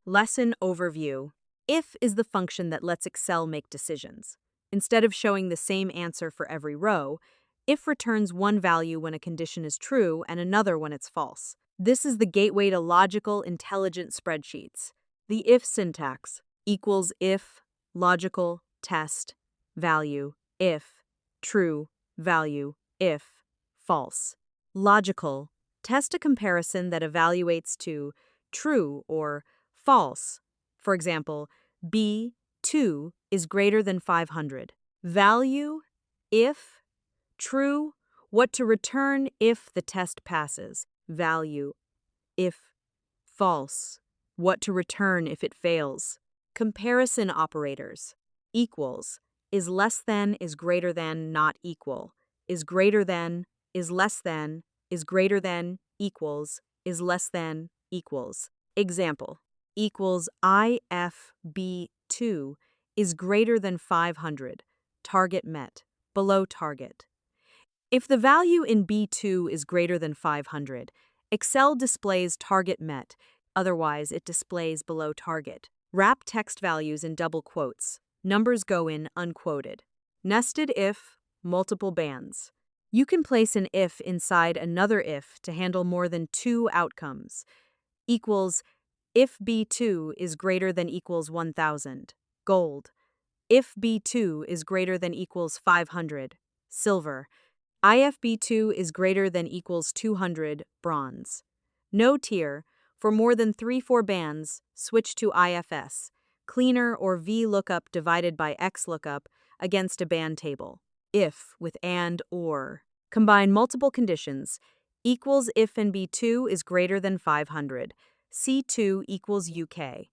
Lesson overview. If is the function that lets Excel make decisions. Instead of showing the same answer for every row, if returns one value when a condition is true and another when it's false. This is the gateway to logical, intelligent spreadsheets. The if syntax equals if, logical, test, value, if, true, value, if, false. Logical, test a comparison that evaluates to true or false. For example, B2 is greater than 500. Value, if, true, what to return if the test passes. Value, if, false, what to return if it fails. Comparison operators. Equals, is less than, is greater than, not equal. Is greater than, is less than, is greater than, equals, is less than, equals. Example, equals IFB2 is greater than 500. Target met. Below target. If the value in B2 is greater than 500, Excel displays target met, otherwise it displays below target. Wrap text values in double quotes. Numbers go in unquoted. Nested if, multiple bands. You can place an if inside another if to handle more than two outcomes. Equals, if B2 is greater than equals 1000, gold. If B2 is greater than equals 500, silver. IFB2 is greater than equals 200, bronze. No tier, for more than 3-4 bands, switch to IFS, cleaner or VLOOKUP divided by XLOOKUP against a band table. If with and or. Combine multiple conditions. Equals if and B2 is greater than 500. C2 equals UK.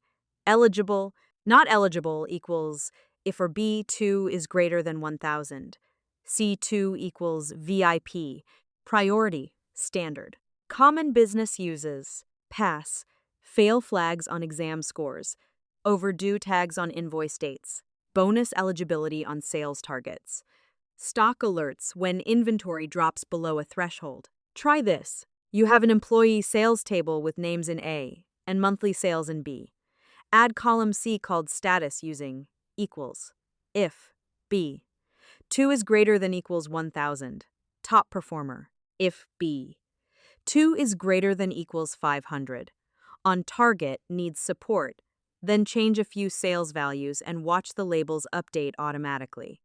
Eligible, not eligible equals if or B2 is greater than 1000. C2 equals VIP. Priority, standard. Common business uses. Pass, fail flags on exam scores. Overdue tags on invoice dates. Bonus eligibility on sales targets. Stock alerts when inventory drops below a threshold. Try this. You have an employee sales table with names in A and monthly sales in B. Add column C called status using equals. If B. 2 is greater than equals 1000. Top performer. If B. 2 is greater than equals 500. On target needs support. Then change a few sales values and watch the labels update automatically.